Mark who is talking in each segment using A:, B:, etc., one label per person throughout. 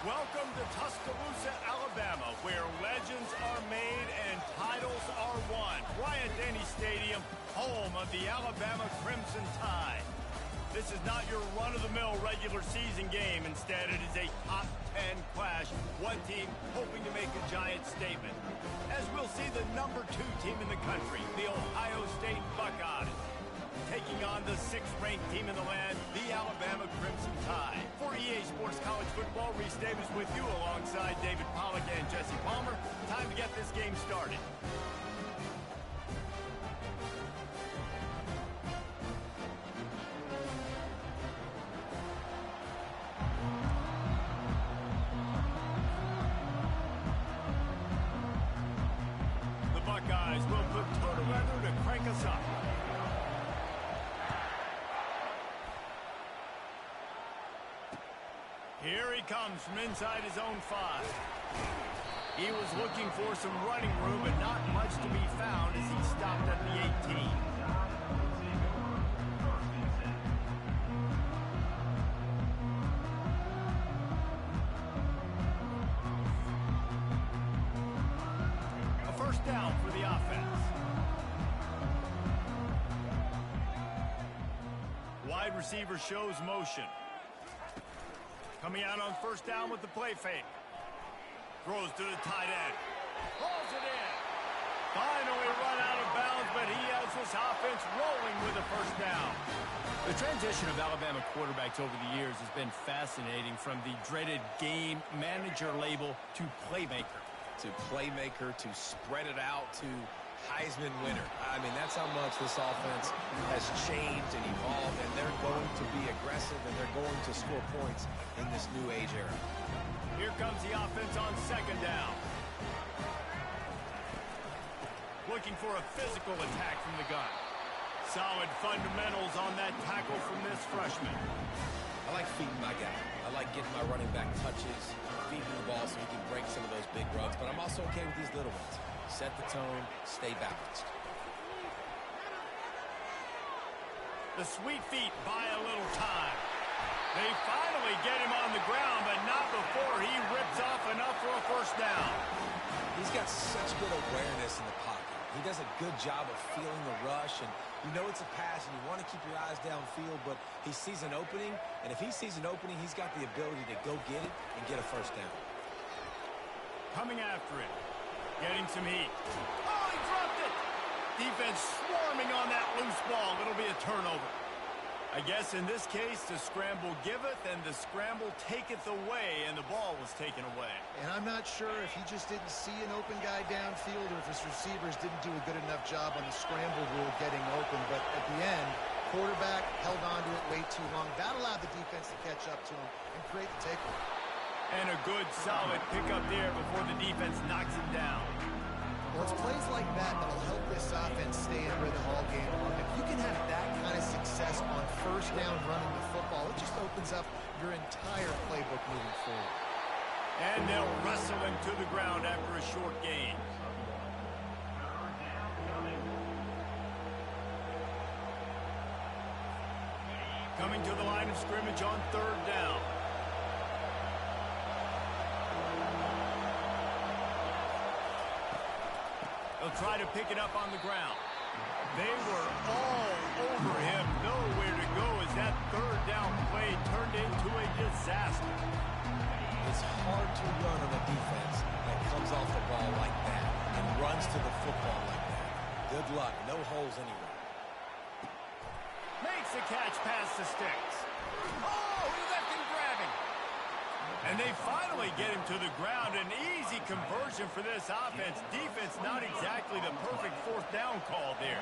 A: Welcome to Tuscaloosa, Alabama, where legends are made and titles are won. Bryant-Denny Stadium, home of the Alabama Crimson Tide. This is not your run-of-the-mill regular season game. Instead, it is a top 10 clash. One team hoping to make a giant statement. As we'll see the #2 team in the country, the Ohio State Buckeyes, taking on the 6th-ranked team in the land, the Alabama Crimson Tide. For EA Sports College Football, Reese Davis with you alongside David Pollack and Jesse Palmer. Time to get this game started. The Buckeyes will put toe to leather to crank us up. Here he comes from inside his own 5. He was looking for some running room, but not much to be found as he stopped at the 18. A first down for the offense. Wide receiver shows motion. Coming out on first down with the play fake. Throws to the tight end. Hauls it in. Finally run out of bounds, but he has this offense rolling with a first down. The transition of Alabama quarterbacks over the years has been fascinating, from the dreaded game manager label to playmaker.
B: To playmaker, to spread it out, to Heisman winner. I mean, that's how much this offense has changed and evolved, and they're going to be aggressive, and they're going to score points in this new age era.
A: Here comes the offense on second down. Looking for a physical attack from the gun. Solid fundamentals on that tackle from this freshman.
B: I like feeding my guy. I like getting my running back touches, feeding the ball so he can break some of those big runs, but I'm also okay with these little ones. Set the tone, stay balanced.
A: The sweet feet buy a little time. They finally get him on the ground, but not before he rips off enough for a first down.
B: He's got such good awareness in the pocket. He does a good job of feeling the rush, and you know it's a pass, and you want to keep your eyes downfield, but he sees an opening, and if he sees an opening, he's got the ability to go get it and get a first down.
A: Coming after it. Getting some heat. Oh, he dropped it! Defense swarming on that loose ball. It'll be a turnover. I guess in this case, the scramble giveth and the scramble taketh away, and the ball was taken away.
C: And I'm not sure if he just didn't see an open guy downfield or if his receivers didn't do a good enough job on the scramble rule getting open. But at the end, quarterback held on to it way too long. That allowed the defense to catch up to him and create the takeaway.
A: And a good, solid pickup there before the defense knocks him down.
C: Well, it's plays like that that'll help this offense stay in rhythm all game long. If you can have that kind of success on first down running the football, it just opens up your entire playbook moving forward.
A: And they'll wrestle him to the ground after a short gain. Coming to the line of scrimmage on third down. They'll try to pick it up on the ground. They were all over him, nowhere to go as that third down play turned into a disaster.
B: It's hard to run on a defense that comes off the ball like that and runs to the football like that. Good luck. No holes anywhere.
A: Makes the catch past the sticks. Oh, he left him grabbing. And they finally get him to the ground. An easy conversion for this offense. Defense not exactly the perfect fourth down call there.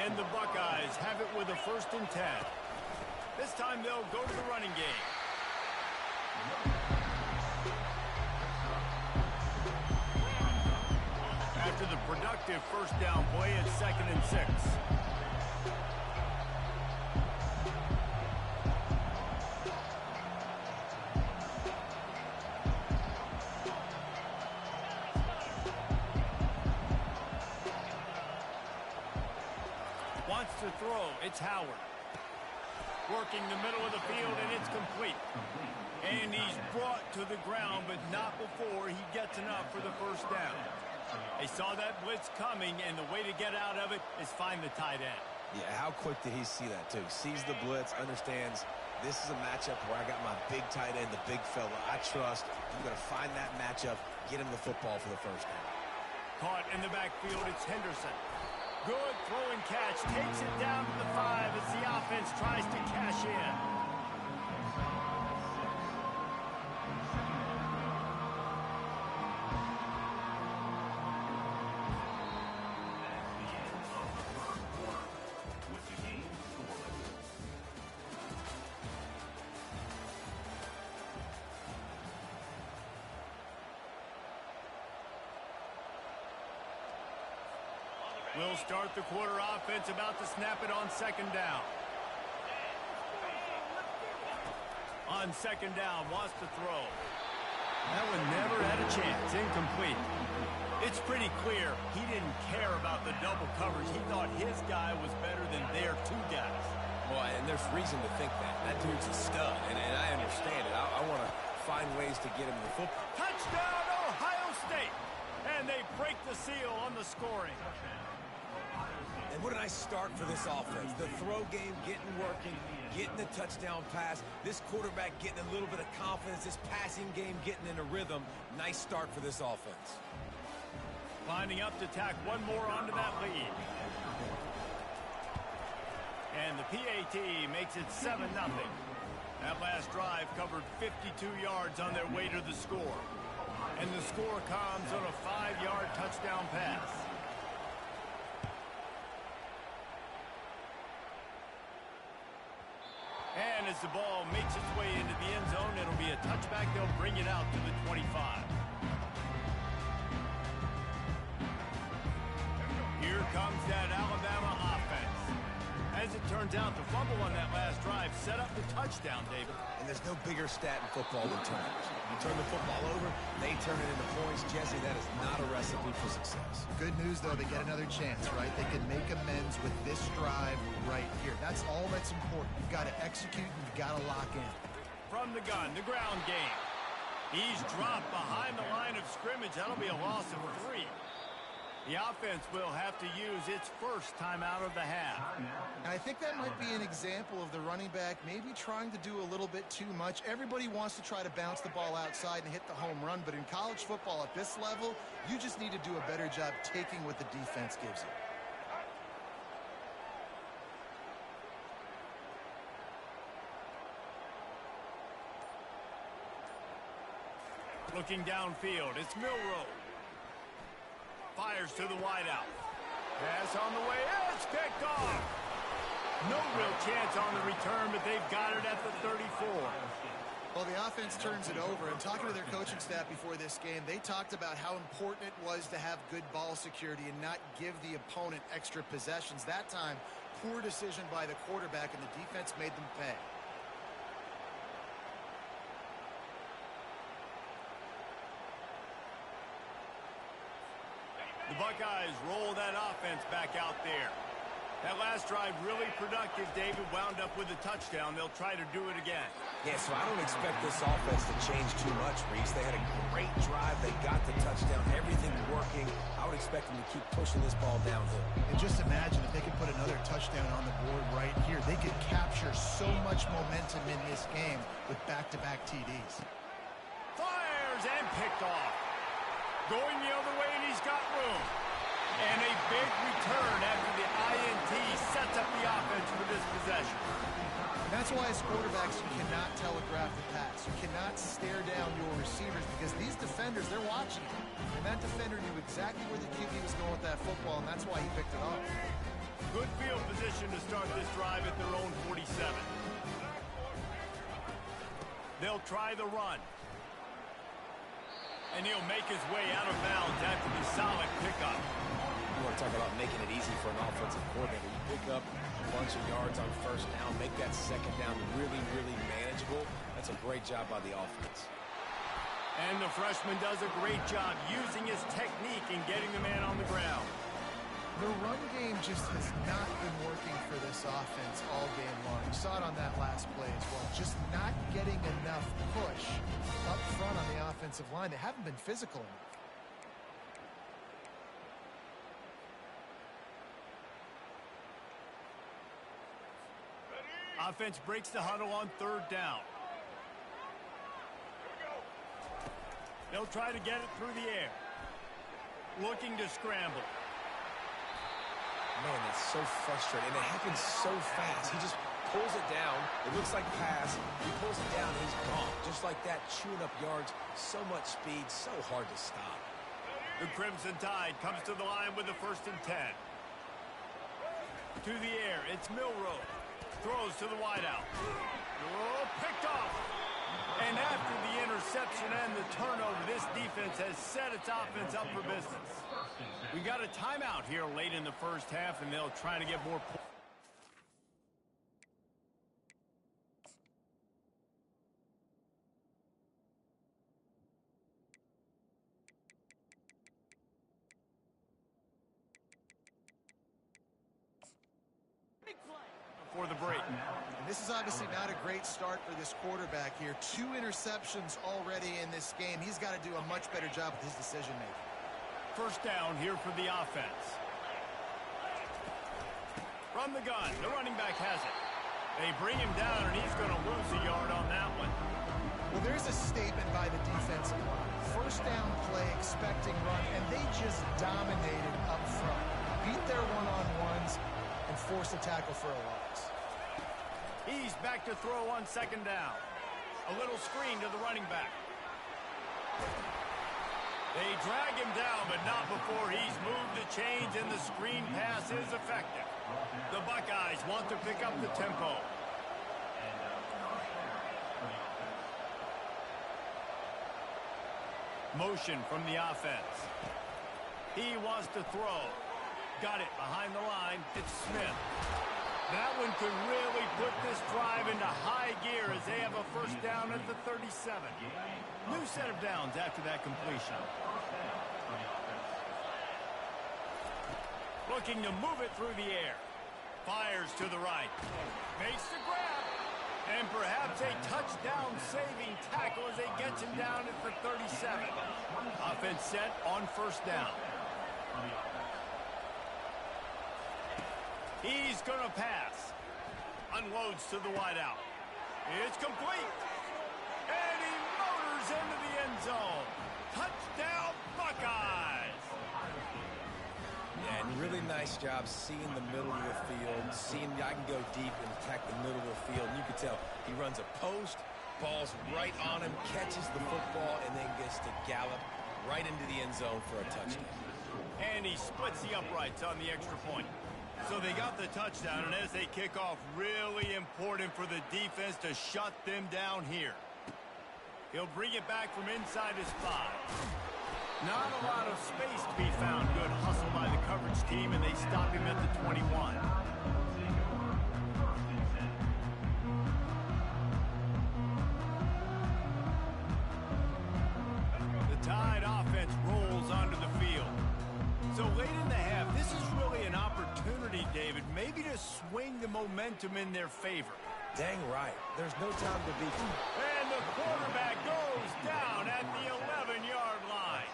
A: And the Buckeyes have it with a 1st and 10. This time they'll go to the running game. After the productive first down play, it's 2nd and 6. Wants to throw. It's Howard. Working the middle of the field, and it's complete. And he's brought to the ground, but not before he gets enough for the first down. They saw that blitz coming, and the way to get out of it is find the tight end.
B: Yeah, how quick did he see that, too? Sees the blitz, understands this is a matchup where I got my big tight end, the big fella I trust. I'm going to find that matchup, get him the football for the first down.
A: Caught in the backfield, it's Henderson. Good throw and catch, takes it down to the 5 as the offense tries to cash in. We'll start the quarter offense, about to snap it on second down. On second down, wants to throw. That one never had a chance, incomplete. It's pretty clear he didn't care about the double coverage. He thought his guy was better than their 2 guys.
B: Well, and there's reason to think that. That dude's a stud, and I understand it. I want to find ways to get him the football.
A: Touchdown, Ohio State! And they break the seal on the scoring.
B: And what a nice start for this offense. The throw game getting working, getting the touchdown pass. This quarterback getting a little bit of confidence. This passing game getting in a rhythm. Nice start for this offense.
A: Lining up to tack one more onto that lead. And the PAT makes it 7-0. That last drive covered 52 yards on their way to the score. And the score comes on a 5-yard touchdown pass. And as the ball makes its way into the end zone, it'll be a touchback. They'll bring it out to the 25. Here comes that Alabama offense. As it turns out, the fumble on that last drive set up the touchdown, David.
B: And there's no bigger stat in football than turnovers. You turn the football over, they turn it into points. Jesse, that is not a recipe for success.
C: Good news, though, they get another chance, right? They can make amends with this drive right here. That's all that's important. You've got to execute and you've got to lock in.
A: From the gun, the ground game. He's dropped behind the line of scrimmage. That'll be a loss of 3. The offense will have to use its first timeout of the half.
C: And I think that might be an example of the running back maybe trying to do a little bit too much. Everybody wants to try to bounce the ball outside and hit the home run, but in college football at this level, you just need to do a better job taking what the defense gives you.
A: Looking downfield, it's Milroe. Fires to the wideout. Pass on the way. It's picked off. No real chance on the return, but they've got it at the 34.
C: Well, the offense turns it over. And talking to their coaching staff before this game, they talked about how important it was to have good ball security and not give the opponent extra possessions. That time, poor decision by the quarterback, and the defense made them pay.
A: The Buckeyes roll that offense back out there. That last drive really productive. David wound up with a touchdown. They'll try to do it again.
B: Yeah, so I don't expect this offense to change too much, Reese. They had a great drive. They got the touchdown. Everything working. I would expect them to keep pushing this ball downhill.
C: And just imagine if they could put another touchdown on the board right here. They could capture so much momentum in this game with back-to-back TDs.
A: Fires and picked off. Going the other way, and he's got room. And a big return after the INT sets up the offense for this possession.
C: And that's why as quarterbacks, you cannot telegraph the pass. You cannot stare down your receivers because these defenders, they're watching you. And that defender knew exactly where the QB was going with that football, and that's why he picked it off.
A: Good field position to start this drive at their own 47. They'll try the run. And he'll make his way out of bounds after the solid pickup.
B: You want to talk about making it easy for an offensive coordinator. You pick up a bunch of yards on first down, make that second down really, really manageable. That's a great job by the offense.
A: And the freshman does a great job using his technique and getting the man on the ground.
C: The run game just has not been working for this offense all game long. You saw it on that last play as well. Just not getting enough push up front on the offensive line. They haven't been physical enough.
A: Offense breaks the huddle on third down. They'll try to get it through the air. Looking to scramble.
B: Man, that's so frustrating. And it happens so fast. He just pulls it down. It looks like pass. He pulls it down, and he's gone. Just like that, chewing up yards. So much speed, so hard to stop.
A: The Crimson Tide comes to the line with the 1st and 10. To the air, it's Milroe. Throws to the wideout. Oh, picked off. And after the interception and the turnover, this defense has set its offense up for business. We got a timeout here late in the first half, and they'll try to get more points. For the break.
C: And this is obviously not a great start for this quarterback here. 2 interceptions already in this game. He's got to do a much better job with his decision-making.
A: First down here for the offense. From the gun, the running back has it. They bring him down, and he's going to lose a yard on that one.
C: Well, there's a statement by the defensive line. First down play, expecting run, and they just dominated up front. Beat their one-on-ones and forced a tackle for a loss.
A: He's back to throw on 2nd down. A little screen to the running back. They drag him down, but not before he's moved the chains, and the screen pass is effective. The Buckeyes want to pick up the tempo. Motion from the offense. He wants to throw. Got it behind the line. It's Smith. That one could really put this drive into high gear as they have a first down at the 37. New set of downs after that completion. Looking to move it through the air. Fires to the right. Makes the grab. And perhaps a touchdown-saving tackle as they get him down at the 37. Offense set on first down. He's going to pass. Unloads to the wideout. It's complete. And he motors into the end zone. Touchdown, Buckeyes.
B: Yeah, and really nice job seeing the middle of the field, seeing I can go deep and attack the middle of the field. And you can tell he runs a post, ball's right on him, catches the football, and then gets to gallop right into the end zone for a touchdown.
A: And he splits the uprights on the extra point. So they got the touchdown, and as they kick off, really important for the defense to shut them down here. He'll bring it back from inside his 5. Not a lot of space to be found. Good hustle by the coverage team, and they stop him at the 21. The Tide offense rolls onto the field. So late in the half, this is really an opportunity, David, maybe to swing the momentum in their favor.
B: Dang right. There's no time to be.
A: And the quarterback goes down at the 11-yard line.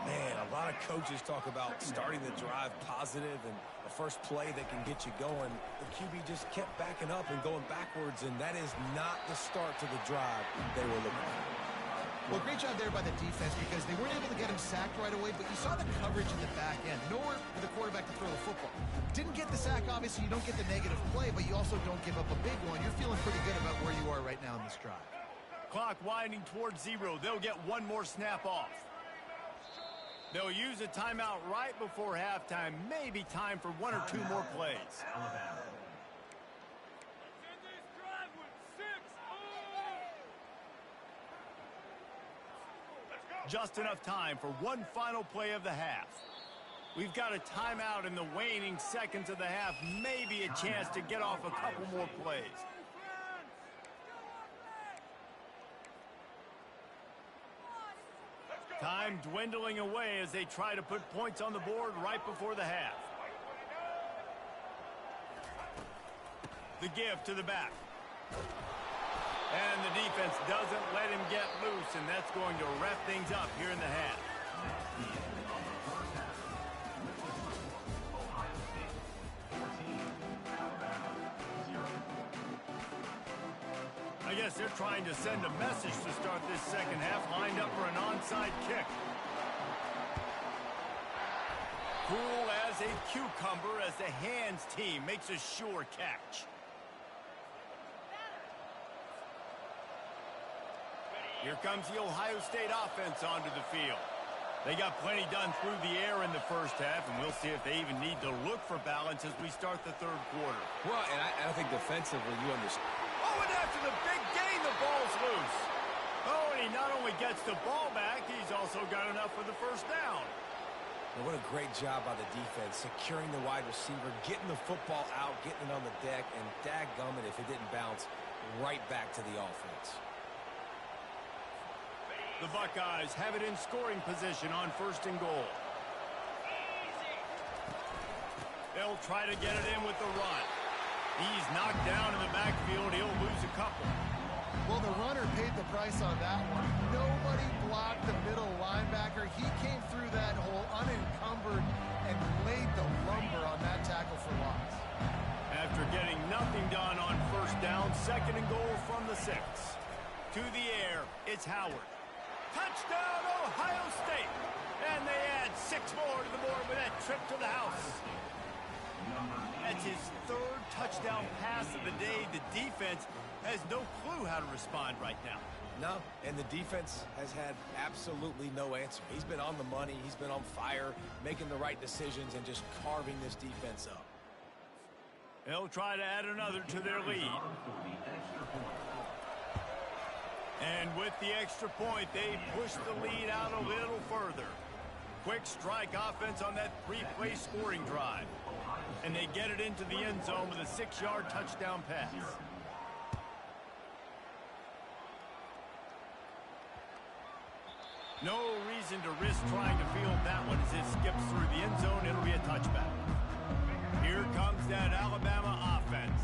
B: Man, a lot of coaches talk about starting the drive positive and a first play that can get you going. The QB just kept backing up and going backwards, and that is not the start to the drive they were looking for.
C: Well, great job there by the defense because they weren't able to get him sacked right away, but you saw the coverage in the back end. Nowhere for the quarterback to throw the football. Didn't get the sack, obviously. You don't get the negative play, but you also don't give up a big one. You're feeling pretty good about where you are right now in this drive.
A: Clock winding towards 0. They'll get one more snap off. They'll use a timeout right before halftime. Maybe time for 1 or 2 more plays. Just enough time for one final play of the half. We've got a timeout in the waning seconds of the half. Maybe a chance to get off a couple more plays. Time dwindling away as they try to put points on the board right before the half. The give to the back. And the defense doesn't let him get loose, and that's going to wrap things up here in the half. I guess they're trying to send a message to start this second half, lined up for an onside kick. Cool as a cucumber as the hands team makes a sure catch. Here comes the Ohio State offense onto the field. They got plenty done through the air in the first half, and we'll see if they even need to look for balance as we start the third quarter.
B: Well, and I think defensively you understand.
A: Oh, and after the big gain, the ball's loose. Oh, and he not only gets the ball back, he's also got enough for the first down.
B: Well, what a great job by the defense, securing the wide receiver, getting the football out, getting it on the deck, and dadgummit if it didn't bounce right back to the offense.
A: The Buckeyes have it in scoring position on 1st and goal. They'll try to get it in with the run. He's knocked down in the backfield. He'll lose a couple.
C: Well, the runner paid the price on that one. Nobody blocked the middle linebacker. He came through that hole unencumbered and laid the lumber on that tackle for loss.
A: After getting nothing done on 1st down, 2nd and goal from the 6. To the air, it's Howard. Touchdown, Ohio State! And they add 6 more to the board with that trip to the house. That's his 3rd touchdown pass of the day. The defense has no clue how to respond right now.
B: No, and the defense has had absolutely no answer. He's been on the money. He's been on fire, making the right decisions and just carving this defense up.
A: They'll try to add another to their lead. And with the extra point, they push the lead out a little further. Quick strike offense on that 3-play scoring drive. And they get it into the end zone with a 6-yard touchdown pass. No reason to risk trying to field that one as it skips through the end zone. It'll be a touchback. Here comes that Alabama offense.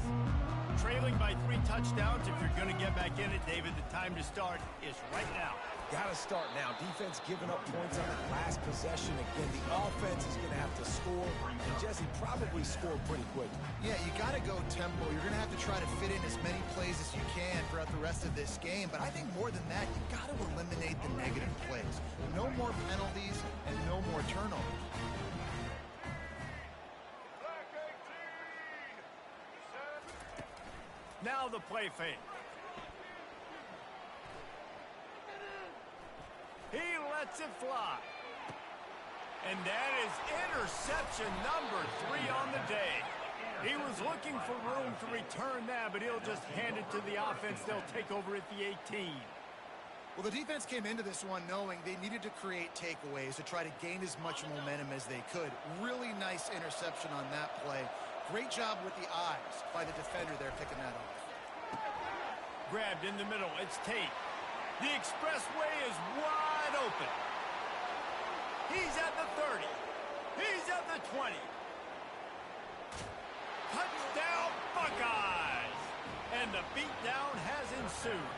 A: Trailing by 3 touchdowns. If you're going to get back in it, David, the time to start is right now.
B: Got to start now. Defense giving up points on that last possession. Again, the offense is going to have to score. And Jesse probably scored pretty quick.
C: Yeah, you got to go tempo. You're going to have to try to fit in as many plays as you can throughout the rest of this game. But I think more than that, you got to eliminate the negative plays. No more penalties and no more turnovers.
A: Now the play fake. He lets it fly. And that is interception number 3 on the day. He was looking for room to return that, but he'll just hand it to the offense. They'll take over at the 18.
C: Well, the defense came into this one knowing they needed to create takeaways to try to gain as much momentum as they could. Really nice interception on that play. Great job with the eyes by the defender there picking that off.
A: Grabbed in the middle. It's Tate. The expressway is wide open. He's at the 30. He's at the 20. Touchdown, Buckeyes! And the beatdown has ensued.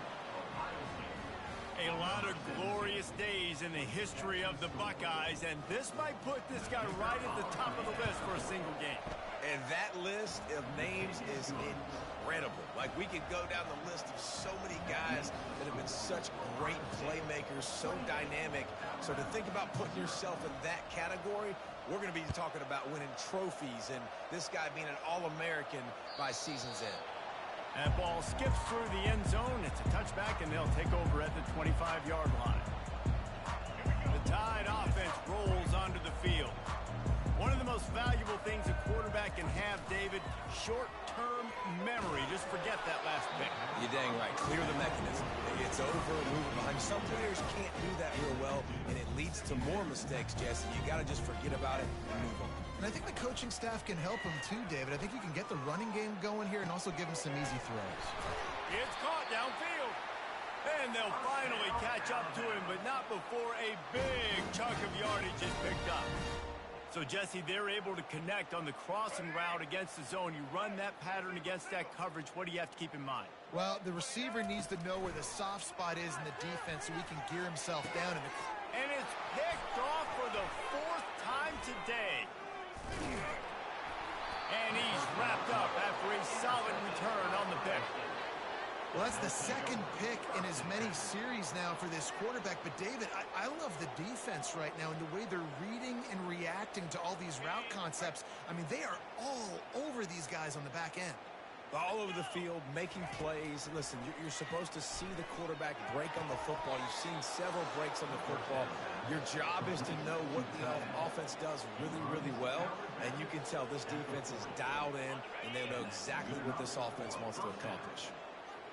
A: A lot of glorious days in the history of the Buckeyes, and this might put this guy right at the top of the list for a single game.
B: And that list of names is incredible. Like, we could go down the list of so many guys that have been such great playmakers, so dynamic. So to think about putting yourself in that category, we're going to be talking about winning trophies and this guy being an All-American by season's end.
A: That ball skips through the end zone. It's a touchback, and they'll take over at the 25-yard line. The Tide offense rolls onto the field. One of the most valuable things a quarterback can have, David, short-term memory. Just forget that last pick.
B: You're dang right. Clear the mechanism. It's over, move it behind. Some players can't do that real well, and it leads to more mistakes, Jesse. You got to just forget about it and move on.
C: And I think the coaching staff can help him too, David. I think you can get the running game going here and also give him some easy throws.
A: It's caught downfield. And they'll finally catch up to him, but not before a big chunk of yardage is picked up. So, Jesse, they're able to connect on the crossing route against the zone. You run that pattern against that coverage. What do you have to keep in mind?
C: Well, the receiver needs to know where the soft spot is in the defense so he can gear himself down.
A: And it's picked off for the 4th time today. And he's wrapped up after a solid return on the pick.
C: Well, that's the second pick in as many series now for this quarterback. But, David, I love the defense right now and the way they're reading and reacting to all these route concepts. I mean, they are all over these guys on the back end.
B: All over the field, making plays. Listen, you're supposed to see the quarterback break on the football. You've seen several breaks on the football. Your job is to know what the offense does really, really well. And you can tell this defense is dialed in, and they know exactly what this offense wants to accomplish.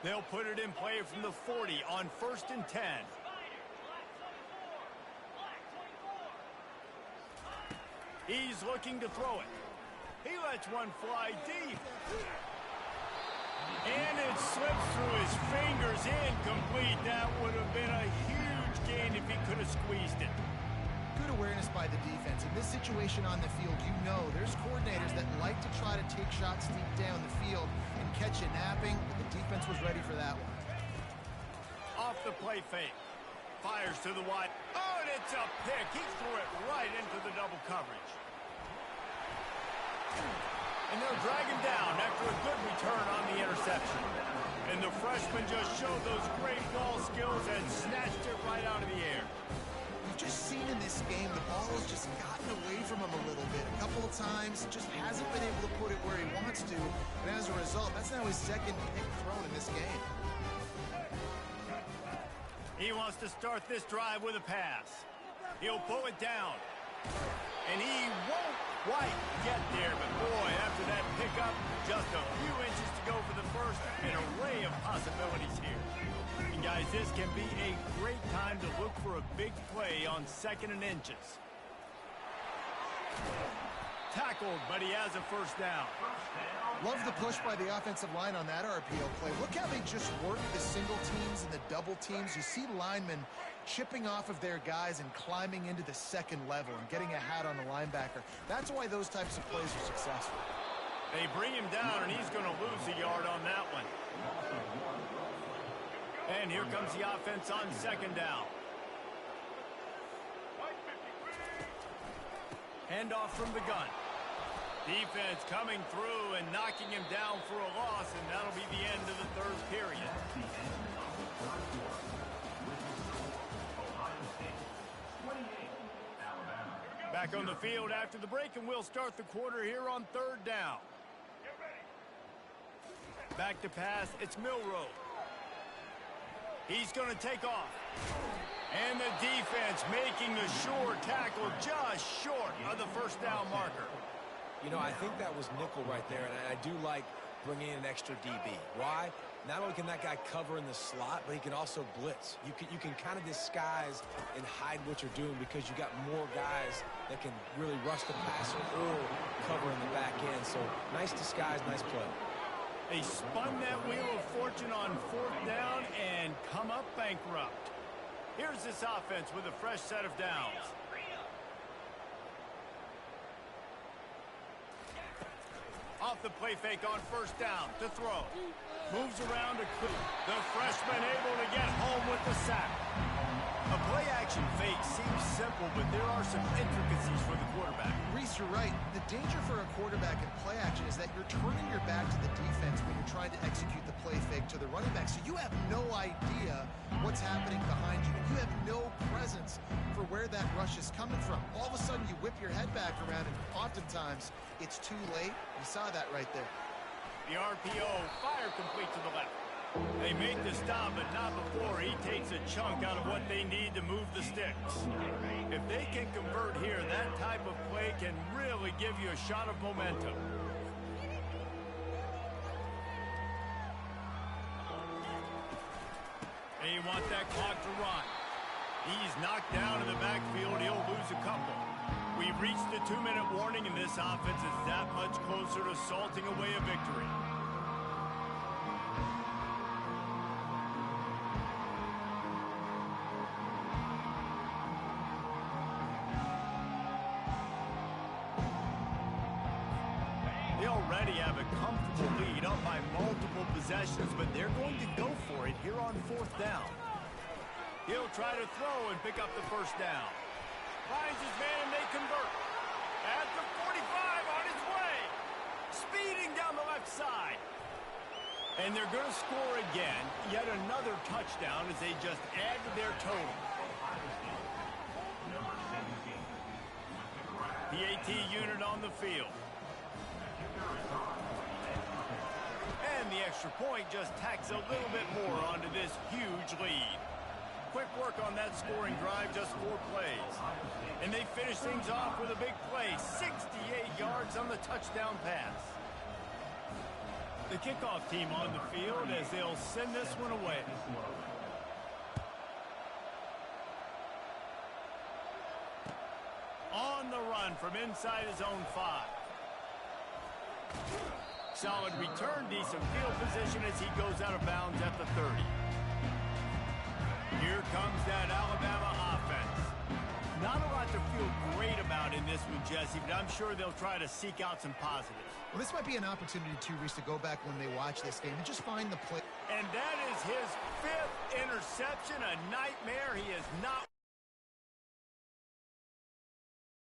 A: They'll put it in play from the 40 on 1st and 10. He's looking to throw it. He lets one fly deep. And it slips through his fingers, incomplete. That would have been a huge gain if he could have squeezed it.
C: Good awareness by the defense. In this situation on the field, you know there's coordinators that like to try to take shots deep down the field and catch you napping, but the defense was ready for that one.
A: Off the play fake. Fires to the wide. Oh, and it's a pick. He threw it right into the double coverage. And they'll drag him down after a good return on the interception. And the freshman just showed those great ball skills and snatched it right out of the air.
C: We've just seen in this game the ball has just gotten away from him a little bit. A couple of times, just hasn't been able to put it where he wants to. And as a result, that's now his second pick thrown in this game.
A: He wants to start this drive with a pass. He'll pull it down. And he won't quite get there, but boy, after that pickup, just a few inches to go for the first. An array of possibilities here. And guys, this can be a great time to look for a big play on 2nd and inches. Tackled, but he has a first down.
C: Love the push by the offensive line on that RPO play. Look how they just work the single teams and the double teams. You see linemen chipping off of their guys and climbing into the second level and getting a hat on the linebacker. That's why those types of plays are successful.
A: They bring him down, and he's going to lose a yard on that one. And here comes the offense on 2nd down. Handoff from the gun. Defense coming through and knocking him down for a loss, and that'll be the end of the 3rd period. Back on the field after the break, and we'll start the quarter here on 3rd down. Back to pass, it's Milroe. He's going to take off. And the defense making the sure tackle just short of the first down marker.
B: You know, I think that was nickel right there, and I do like bringing in an extra DB. Why? Not only can that guy cover in the slot, but he can also blitz. You can kind of disguise and hide what you're doing because you got more guys that can really rush the passer or cover in the back end. So nice disguise, nice play.
A: They spun that wheel of fortune on 4th down and come up bankrupt. Here's this offense with a fresh set of downs. Off the play fake on 1st down to throw. Moves around to Coop. The freshman able to get home with the sack. A play-action fake seems simple, but there are some intricacies for the quarterback.
C: Reese, you're right. The danger for a quarterback in play action is that you're turning your back to the defense when you're trying to execute the play fake to the running back. So you have no idea what's happening behind you. You have no presence for where that rush is coming from. All of a sudden, you whip your head back around, and oftentimes it's too late. You saw that right there.
A: The RPO fire complete to the left. They make the stop, but not before he takes a chunk out of what they need to move the sticks. If they can convert here, that type of play can really give you a shot of momentum. They want that clock to run. He's knocked down in the backfield. He'll lose a couple. We've reached the 2-minute warning, and this offense is that much closer to salting away a victory. They already have a comfortable lead up by multiple possessions, but they're going to go for it here on 4th down. He'll try to throw and pick up the first down. Finds his man and they convert. At the 45 on his way. Speeding down the left side. And they're going to score again. Yet another touchdown as they just add to their total. The AT unit on the field. And the extra point just tacks a little bit more onto this huge lead. Quick work on that scoring drive, just 4 plays. And they finish things off with a big play, 68 yards on the touchdown pass. The kickoff team on the field as they'll send this one away. On the run from inside his own 5. Solid return, decent field position as he goes out of bounds at the 30. Here comes that Alabama offense. Not a lot to feel great about in this one, Jesse, but I'm sure they'll try to seek out some positives.
C: Well, this might be an opportunity, too, Reese, to go back when they watch this game and just find the play.
A: And that is his 5th interception, a nightmare he is not